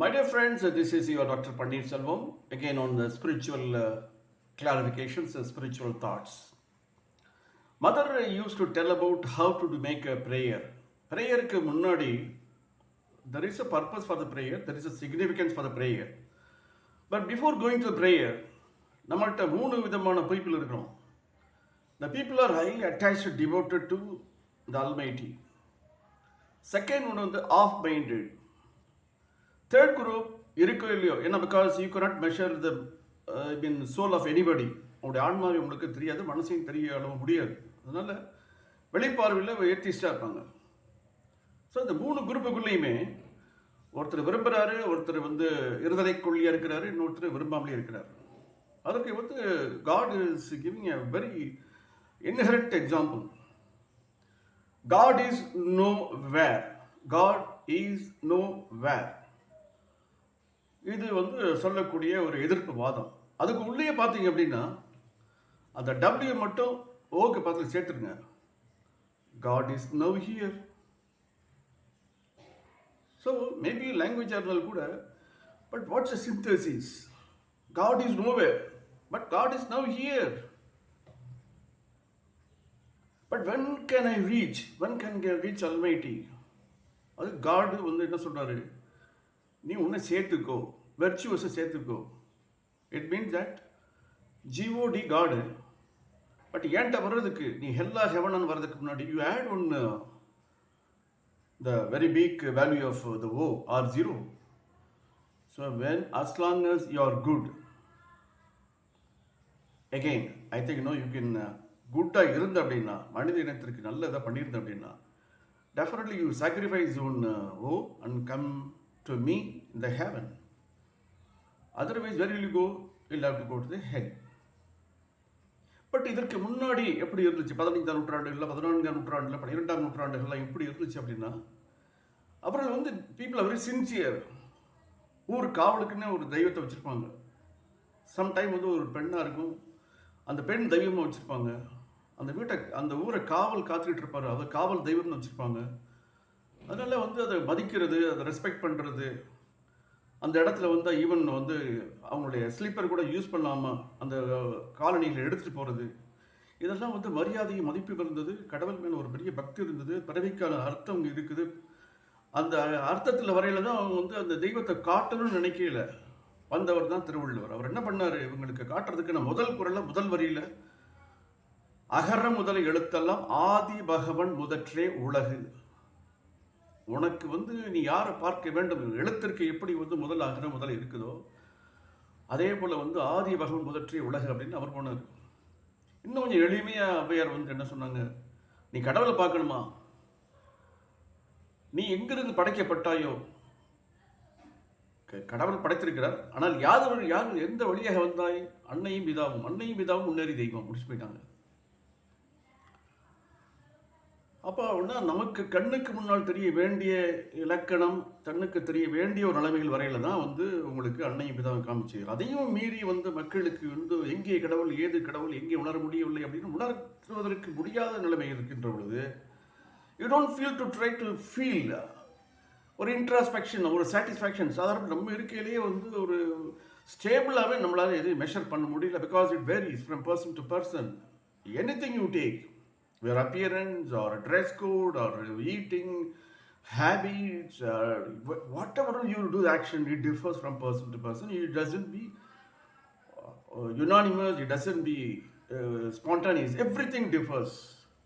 My dear friends, this is your Dr. Pandit Selvam, again on the spiritual clarifications and spiritual thoughts. Mother used to tell about how to make a prayer. Prayerக்கு முன்னாடி there is a purpose for the prayer, there is a significance for the prayer. But before going to the prayer, நம்மள்ட்ட மூணு விதமான people இருக்கிறோம். The people are highly attached, devoted to the Almighty. Second one வந்து off-minded. Third group இருக்கோ இல்லையோ ஏன்னா because you cannot measure the soul of anybody. உங்களுடைய ஆன்மாவை உங்களுக்கு தெரியாது, மனசையும் தெரிய அளவு முடியாது. அதனால வெளிப்பார்வையில் ஏத்திஸ்டாக இருப்பாங்க. ஸோ இந்த மூணு குரூப்புக்குள்ளேயுமே ஒருத்தர் விரும்புகிறாரு, ஒருத்தர் இருதலைக்குள்ளியாக இருக்கிறாரு, இன்னொருத்தர் விரும்பாமலே இருக்கிறார். அதற்கு God is giving a very inherent example. God is nowhere. God is nowhere. இது சொல்லக்கூடிய ஒரு எதிர்ப்பு வாதம். அதுக்கு உள்ளே பார்த்தீங்க அப்படின்னா அந்த W மட்டும் ஓக்கு பக்கத்தில் சேர்த்துருங்க. God is now here. So maybe language இருந்தால் கூட, but what's the synthesis? God is nowhere, but God is now here. But when can I reach? When can I reach Almighty? அது God என்ன சொல்றாரு? நீ உன்னை சேர்த்துக்கோ, வெர்ச்சுவஸை சேர்த்துக்கோ. இட் மீன்ஸ் தட் ஜிஓடி காடு. பட் ஏன்ட்ட வர்றதுக்கு நீ ஹெல்லா ஹெவனான்னு வர்றதுக்கு முன்னாடி you add one the very big value of the O or zero. So when as long as you are good, again I think you can குட்டாக இருந்த அப்படின்னா, மனித இனத்திற்கு நல்லதாக பண்ணியிருந்த அப்படின்னா, definitely you sacrifice one O and come to me in the heaven. Otherwise, where will you go? You'll have to go to the hell. But இதற்கு முன்னாடி எப்படி இருந்துச்சு? 15ஆம் நூற்றாண்டுகளில், 14ஆம் நூற்றாண்டில், 12ஆம் நூற்றாண்டுகள்லாம் எப்படி இருந்துச்சு அப்படின்னா, அப்புறம் பீப்புள் ஆர் வெரி சின்சியர். ஊர் காவலுக்குன்னு ஒரு தெய்வத்தை வச்சுருப்பாங்க. சம்டைம் ஒரு பெண்ணாக இருக்கும், அந்த பெண் தெய்வமாக வச்சுருப்பாங்க. அந்த வீட்டை, அந்த ஊரை காவல் காத்துக்கிட்டு இருப்பார், அதை காவல் தெய்வம்னு வச்சுருப்பாங்க. அதனால் அதை மதிக்கிறது, அதை ரெஸ்பெக்ட் பண்ணுறது, அந்த இடத்துல ஈவன் அவங்களுடைய ஸ்லீப்பர் கூட யூஸ் பண்ணாமல் அந்த காலனிகளை எடுத்துகிட்டு போகிறது, இதெல்லாம் மரியாதையும் மதிப்பு இருந்தது. கடவுள் மேலே ஒரு பெரிய பக்தி இருந்தது. பிறவிக்கான அர்த்தம் இருக்குது. அந்த அர்த்தத்தில் வரையில தான் அவங்க அந்த தெய்வத்தை காட்டணும்னு நினைக்கல. வந்தவர் தான் திருவள்ளுவர். அவர் என்ன பண்ணார்? இவங்களுக்கு காட்டுறதுக்கு நான் முதல் குறளில் முதல் வரியில் அகர முதல எழுத்தெல்லாம் ஆதி பகவன் முதற்றே உலகு. உனக்கு நீ யாரை பார்க்க வேண்டும், எழுத்திற்கு எப்படி முதல் அகர முதல் இருக்குதோ அதே போல் ஆதி பகவன் முதற்றே உலகு அப்படின்னு அவர் போனார். இன்னும் கொஞ்சம் எளிமையாக ஔவையார் என்ன சொன்னாங்க? நீ கடவுளை பார்க்கணுமா, நீ எங்கிருந்து படைக்கப்பட்டாயோ, கடவுள் படைத்திருக்கிறார், ஆனால் யார் எந்த வழியாக வந்தாய்? அன்னையும் பிதாவும் முன்னேறி தெய்வம் முடிச்சு போயிட்டாங்க. அப்போ நமக்கு கண்ணுக்கு முன்னால் தெரிய வேண்டிய இலக்கணம், கண்ணுக்கு தெரிய வேண்டிய ஒரு நிலைமைகள் வரையில தான் உங்களுக்கு அன்னையும் பிதாவை காமிச்சு, அதையும் மீறி மக்களுக்கு எங்கே கடவுள், ஏது கடவுள், எங்கே உணர முடியவில்லை அப்படின்னு உணர்த்துவதற்கு முடியாத நிலைமை இருக்கின்ற பொழுது, you don't feel to try to feel ஒரு இன்ட்ராஸ்பெக்ஷன், ஒரு சாட்டிஸ்ஃபேக்ஷன். சாதாரண நம்ம இருக்கையிலேயே ஒரு ஸ்டேபிளாகவே நம்மளால் எதையும் மெஷர் பண்ண முடியல. Because it varies from person to person. Anything you take, your appearance or a dress code or eating habits, whatever you do the action, it differs from person to person. It doesn't be unanimous, it doesn't be spontaneous. Everything differs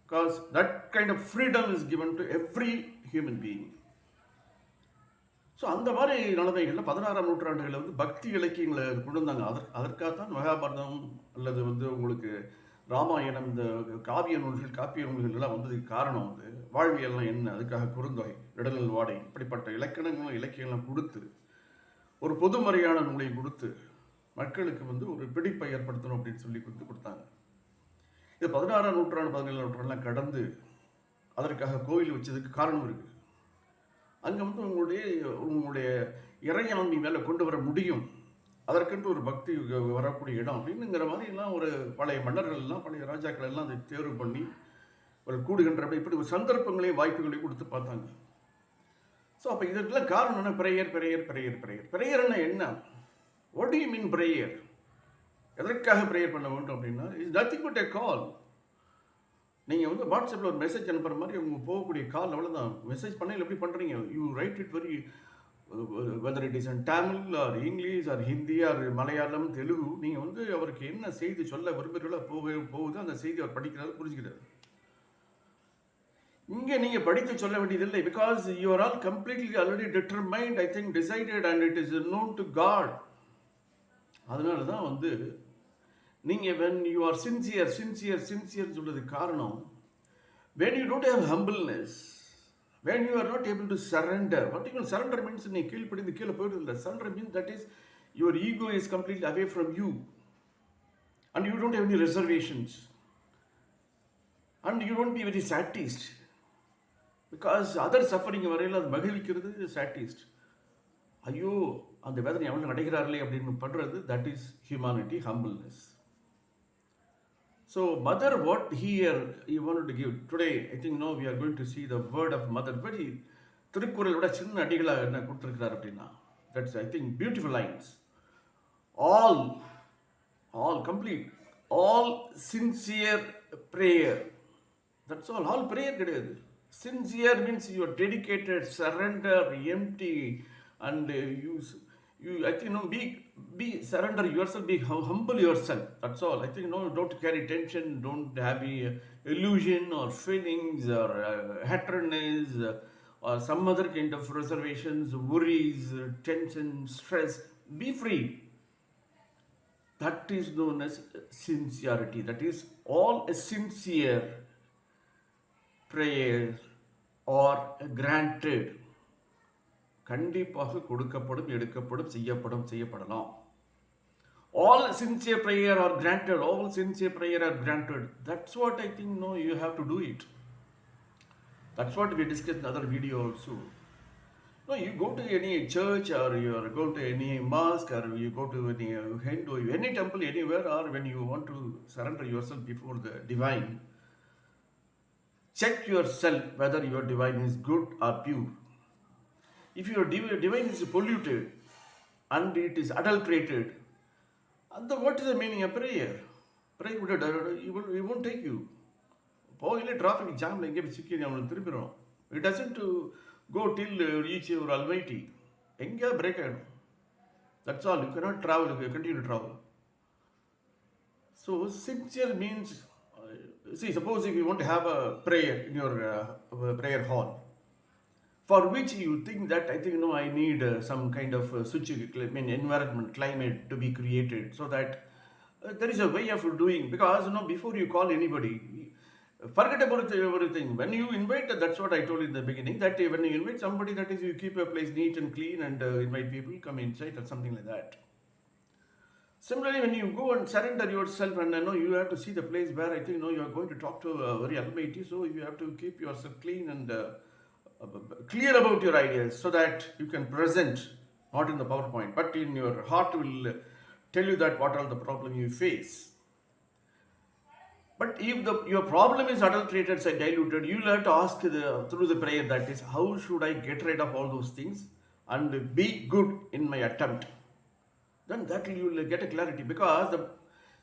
because that kind of freedom is given to every human being. So அந்த மாதிரி நிலைமைகளில் 16ஆம் நூற்றாண்டுகளில் பக்தி இலக்கியங்களை கொண்டு வந்தாங்க. அதற்காகத்தான் மகாபாரதம் அல்லது உங்களுக்கு ராமாயணம், இந்த காப்பிய நூல்கள் எல்லாம் வந்ததுக்கு காரணம் வாழ்வியல்லாம் என்ன, அதுக்காக குறுந்தொகை, இடநல் வாடை, இப்படிப்பட்ட இலக்கணங்களும் இலக்கியங்களும் கொடுத்து ஒரு பொதுமறையான நூலையும் கொடுத்து மக்களுக்கு ஒரு பிடிப்பை ஏற்படுத்தணும் அப்படின்னு சொல்லி கொடுத்தாங்க. இது 16ஆம் நூற்றாண்டு 17ஆம் நூற்றாண்டுலாம் கடந்து அதற்காக கோயில் வச்சதுக்கு காரணம் இருக்குது. அங்கே உங்களுடைய இறையாண்மை மேலே கொண்டு வர முடியும், அதற்கென்று ஒரு பக்தி வரக்கூடிய இடம் அப்படின்னுங்கிற மாதிரிலாம் ஒரு பழைய மன்னர்கள்லாம், பழைய ராஜாக்கள் எல்லாம் அதை தேர்வு பண்ணி ஒரு கூடுகின்ற இப்படி ஒரு சந்தர்ப்பங்களையும் வாய்ப்புகளையும் கொடுத்து பார்த்தாங்க. ஸோ அப்போ இதற்கெல்லாம் காரணம் என்ன? ப்ரேயர் ப்ரேயர் ப்ரேயர் ப்ரேயர் ப்ரேயர்னா என்ன? What to you mean prayer? எதற்காக ப்ரேயர் பண்ண வேண்டும் அப்படின்னா, இஸ் நத்திங் பட் எ கால். நீங்கள் வந்து வாட்ஸ்அப்பில் ஒரு மெசேஜ் அனுப்புகிற மாதிரி உங்களுக்கு போகக்கூடிய கால் அவ்வளோதான். மெசேஜ் பண்ணையில் எப்படி பண்ணுறீங்க? You write it very whether it is in Tamil or English or Hindi or Malayalam Telugu, நீங்கள் வந்து அவருக்கு என்ன செய்தி சொல்ல விரும்புகிறீங்களோ போகுது, அந்த செய்தி அவர் படிக்கிறாரு, புரிஞ்சுக்கிறாரு. இங்கே நீங்கள் படித்து சொல்ல வேண்டியதில்லை. Because you are all completely already determined, I think decided, and it is known to God. அதனால தான் வந்து நீங்கள் when you are sincere sincere sincere சொல்றதுக்கு காரணம், when you don't have humbleness, when you are not able to surrender. What you mean surrender means நீ கீழ்ப்படிந்து கீழே போயிடுது இல்லை. Surrender means that is your ego is completely away from you and you don't have any reservations and you don't be very sadist because other suffering வரையில் அது மகிழ்விக்கிறது sadist. ஐயோ அந்த வேதனை எவ்வளோ அடைகிறார்களே அப்படின்னு பண்ணுறது, that is humanity, humbleness. So mother, what here you wanted to give today, I think now we are going to see the word of mother. Very திருக்குறளோட சின்ன அடிகளாக என்ன கொடுத்துருக்கிறார் அப்படின்னா, that's I think beautiful lines. All complete, all sincere prayer. That's all prayer கிடையாது. Sincere means you are dedicated, surrender, empty, and you I think be surrender yourself, be humble yourself. That's all. I think don't carry tension, don't have illusion or feelings or hatredness or some other kind of reservations, worries, tension, stress. Be free. That is known as sincerity. That is all a sincere prayer or granted. கண்டிப்பாக கொடுக்கப்படும், எடுக்கப்படும், செய்யப்படலாம். All sincere prayer are granted. All sincere prayer are granted. That's what I think. You have to do it. That's what we discussed in other video also. You go to any church or you go to any mosque or you go to any Hindu, any temple, anywhere, or when you want to surrender yourself before the divine, check yourself whether your divine is good or pure. If your divine is polluted and it is adulterated, and what is the meaning of prayer? Prayer it won't take you. போகல traffic ஜாமில் எங்கே போய் சிக்கி நம்மளுக்கு திரும்பிடும். It doesn't do go till reach your almighty. எங்கேயா break ஆகிடும். That's all. You cannot travel, you continue to travel. So sincere means, see, suppose if you want to have a prayer in your prayer hall, for which you think that I think I need some kind of environment, climate to be created, so that there is a way of doing. Because before you call anybody, forget about everything. When you invite, that's what I told in the beginning, that when you invite somebody, that is you keep a place neat and clean and invite people come inside or something like that. Similarly, when you go and surrender yourself, and you have to see the place where I think you are going to talk to a very Almighty, so you have to keep yourself clean and clear about your ideas, so that you can present, not in the PowerPoint, but in your heart will tell you that what are the problem you face. But if your problem is adulterated, say diluted, you will have to ask through the prayer, that is, how should I get rid of all those things and be good in my attempt? Then that you will get a clarity. Because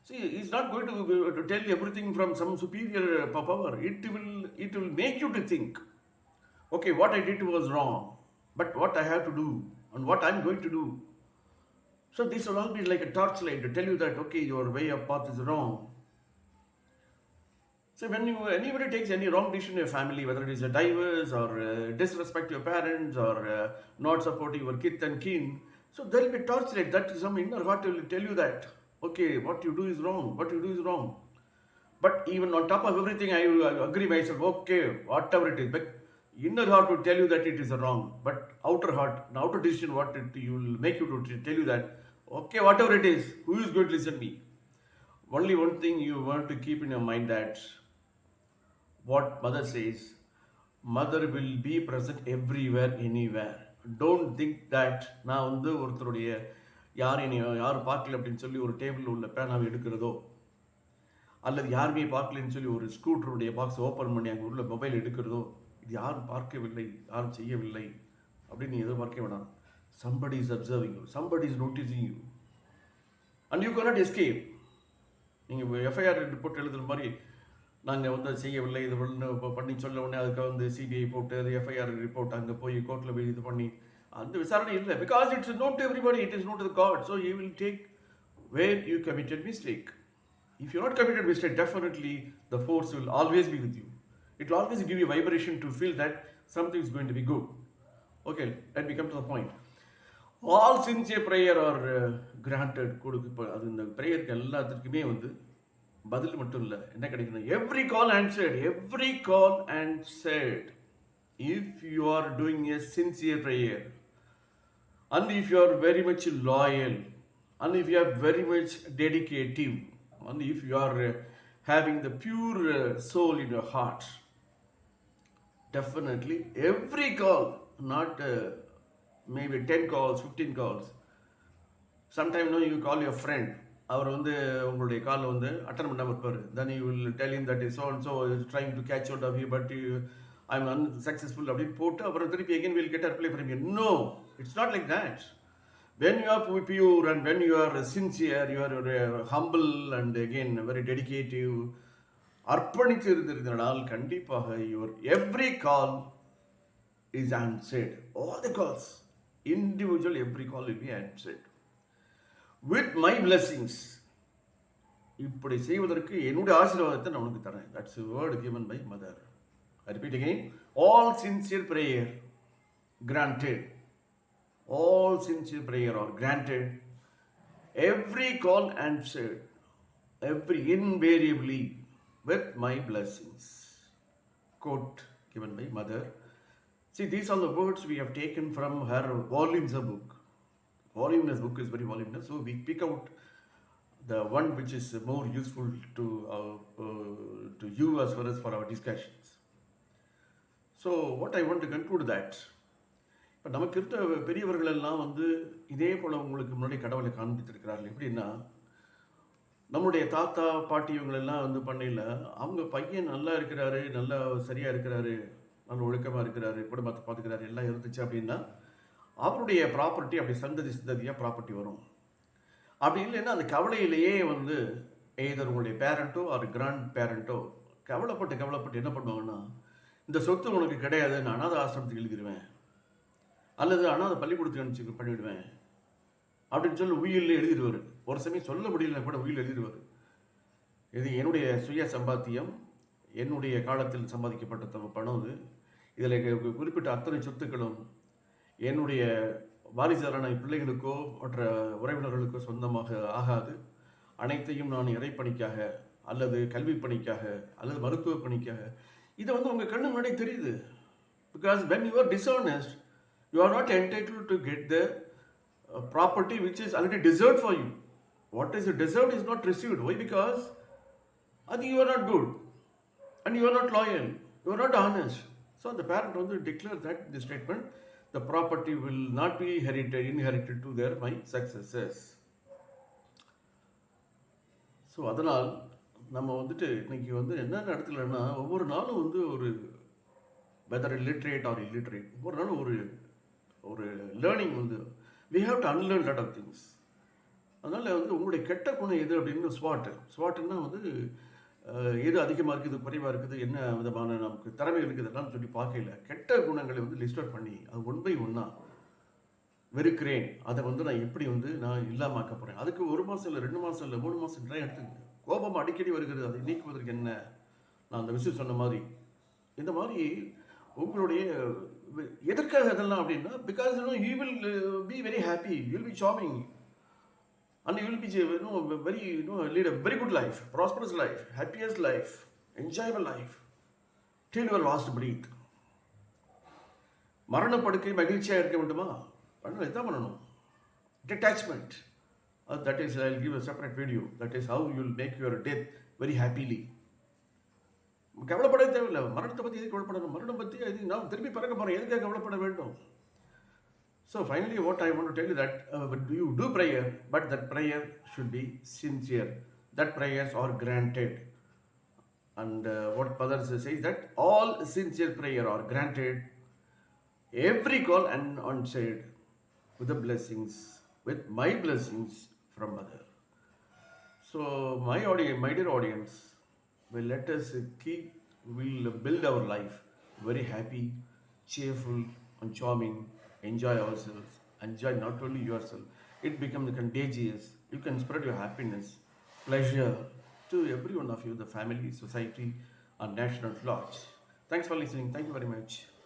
he's not going to tell you everything from some superior power. It will make you to think, okay, what I did was wrong, but what I have to do and what I'm going to do. So this will all be like a torchlight to tell you that, okay, your way of path is wrong. So when anybody takes any wrong decision in your family, whether it is a divorce or disrespect your parents or not supporting your kith and kin, so there will be torchlight. That is some inner heart will tell you that, okay, what you do is wrong, what you do is wrong. But even on top of everything, I will agree myself, okay, whatever it is. But inner heart will tell you that it is wrong. But outer heart, the outer decision, you will make you to tell you that, okay, whatever it is, who is going to listen to me? Only one thing you want to keep in your mind, that what mother says, mother will be present everywhere, anywhere. Don't think that நான் ஒருத்தருடைய யாரும் பார்க்கல அப்படின்னு சொல்லி ஒரு டேபிளில் உள்ள பேனாவை எடுக்கிறதோ, அல்லது யாருமே பார்க்கலன்னு சொல்லி ஒரு ஸ்கூட்டருடைய பாக்ஸ் ஓப்பன் பண்ணி அங்கே உள்ள மொபைல் எடுக்கிறதோ, இது யாரும் பார்க்கவில்லை, யாரும் செய்யவில்லை. அப்படின்னு நீ எதிர்பார்க்க வேணாம். Somebody is observing you, somebody is noticing you, and you cannot escape. நீங்கள் எஃப்ஐஆர் ரிப்போர்ட் எழுதுகிற மாதிரி நாங்கள் வந்து அதை செய்யவில்லை, இது பண்ணி சொல்ல உடனே அதுக்கு வந்து சிபிஐ போட்டு அது எஃப்ஐஆர் ரிப்போர்ட் அங்கே போய் கோர்ட்டில் போய் இது பண்ணி அந்த விசாரணை இல்லை. Because it's not everybody, it is not the God. So you will take where you committed mistake. If you are not committed mistake, definitely the force will always be with you. It will always give you vibration to feel that something is going to be good. Okay, let me come to the point. All sincere prayer are granted. அது இந்த ப்ரேயருக்கு எல்லாத்துக்குமே வந்து பதில் மட்டும் இல்லை, என்ன கிடைக்கணும்? Every call answered, every call answered. If you are doing a sincere prayer, and if you are very much loyal, and if you are very much dedicative, and if you are having the pure soul in your heart, definitely every call, not maybe 10 calls, 15 calls. Sometime no, you call your friend, அவர் வந்து உங்களுடைய காலில் வந்து attend பண்ணாமல் இருப்பார். then you will tell him that so and so is trying to catch out of you, but I am unsuccessful அப்படின்னு போட்டு அப்புறம் திருப்பி again will get a reply from you. No, it's not like that. When you are pure and when you are sincere, you are humble and again very dedicative, அர்ப்பணித்து இருந்திருந்தால் கண்டிப்பாக your every call is answered. All the calls, individual, every call will be answered. With my blessings, இப்படி செய்வதற்கு என்னுடைய ஆசீர்வாதத்தை நான் உனக்கு தரேன். That's a word given by mother. I repeat again, all sincere prayer granted. All sincere prayer are granted. Every call answered. Every invariably with my blessings. Quote given by mother. See, these are the words we have taken from her voluminous book. Voluminous book is very voluminous, so we pick out the one which is more useful to you as well as for our discussions. So what I want to conclude that, இப்போ நமக்கு இருந்த பெரியவர்கள் எல்லாம் வந்து இதே போல் உங்களுக்கு முன்னாடி கடவுளை காண்பித்திருக்கிறார்கள். எப்படின்னா, நம்முடைய தாத்தா பாட்டி இவங்களெல்லாம் வந்து பண்ணையில் அவங்க பையன் நல்லா இருக்கிறாரு, நல்லா சரியாக இருக்கிறாரு, நல்ல ஒழுக்கமாக இருக்கிறாரு, குடும்பத்தை பார்த்துக்கிறாரு, எல்லாம் இருந்துச்சு அப்படின்னா அவருடைய ப்ராப்பர்ட்டி அப்படி சந்ததியாக ப்ராப்பர்ட்டி வரும். அப்படி இல்லைன்னா அந்த கவலையிலேயே வந்து எய்தர் உங்களுடைய பேரண்ட்டோ ஆர் கிராண்ட் பேரண்ட்டோ கவலைப்பட்டு என்ன பண்ணுவாங்கன்னா, இந்த சொத்து உனக்கு கிடையாது, நான் அனாதை ஆசிரமத்துக்கு எழுதிடுவேன் அல்லது அனாதை பள்ளிக்கூடத்துக்கு அனுப்பிச்சு பண்ணிவிடுவேன் அப்படின்னு சொல்லி உயிரில் எழுதிடுவார். ஒரு சமயம் சொல்ல முடியலன்னா கூட உயிரில் எழுதிடுவார். இது என்னுடைய சுய சம்பாத்தியம், என்னுடைய காலத்தில் சம்பாதிக்கப்பட்ட பணம், இதில் குறிப்பிட்ட அத்தனை சொத்துக்களும் என்னுடைய வாரிசாரான பிள்ளைகளுக்கோ மற்ற உறவினர்களுக்கோ சொந்தமாக ஆகாது. அனைத்தையும் நான் இறைப்பணிக்காக அல்லது கல்வி பணிக்காக அல்லது மருத்துவ பணிக்காக, இதை வந்து உங்கள் கண்ணு முன்னாடி தெரியுது. Because when you are dishonest, you are not entitled to get the property which is already deserved for you. What is deserved is not received. Why? Because I think you are not good and you are not loyal, you are not honest. So the parent வந்து declare that the statement, the property will not be inherited to my successors. So அதனால் நம்ம வந்துட்டு இன்னைக்கு வந்து என்ன நடத்தலைன்னா, ஒவ்வொரு நாளும் வந்து ஒரு வெதர் லிட்ரேட் ஆர் இல்லிட்ரேட், ஒவ்வொரு நாளும் ஒரு லேர்னிங் வந்து we have to unlearn lot of things. அதனால் வந்து உங்களுடைய கெட்ட குணம் எது அப்படின்னு ஸ்வாட்டுன்னா வந்து எது அதிகமாக இருக்குது, குறைவாக இருக்குது, என்ன விதமான நமக்கு திறமை இருக்குது எல்லாம் சொல்லி பார்க்கல. கெட்ட குணங்களை வந்து லிஸ்ட் அவுட் பண்ணி அது 1 by 1 வெறுக்கிறேன், அதை வந்து நான் எப்படி வந்து நான் இல்லாமாக்க போகிறேன். அதுக்கு 1 மாதம் இல்லை, 2 மாதம் இல்லை, 3 மாதம் ட்ரை எடுத்துங்க. கோபம் அடிக்கடி வருகிறது, அதை நீக்குவதற்கு என்ன, நான் அந்த விஷயம் சொன்ன மாதிரி இந்த மாதிரி உங்களுடைய எதற்காக அதெல்லாம் அப்படின்னா, because you will be very happy, you will be charming and you will be very lead a very good life, prosperous life, happiest life, enjoyable life till your last breath. மரண படுக்கை மகிழ்ச்சியாக இருக்க வேண்டுமா? பண்ணணும், இதான் பண்ணணும். Detachment, that is, I will give a separate video, that is how you will make your death very happily. கவலைப்பட தேவையில்லை. மரணத்தை பற்றி எதுக்கு கவலைப்படணும்? மரணம் பற்றி அது நான் திரும்பி பிறக்க போகிறேன், எதுக்காக கவலைப்பட வேண்டும்? So finally what I want to tell you that you do prayer, but that prayer should be sincere. That prayers are granted. And what Father says that all sincere prayer are granted. every call and answered with the blessings, with my blessings from Mother. So, my audience, my dear audience, will let us keep, will build our life very happy, cheerful, and charming. Enjoy ourselves. Enjoy not only yourself, it becomes contagious. You can spread your happiness, pleasure to every one of you, the family, society, and nation at large. Thanks for listening. Thank you very much.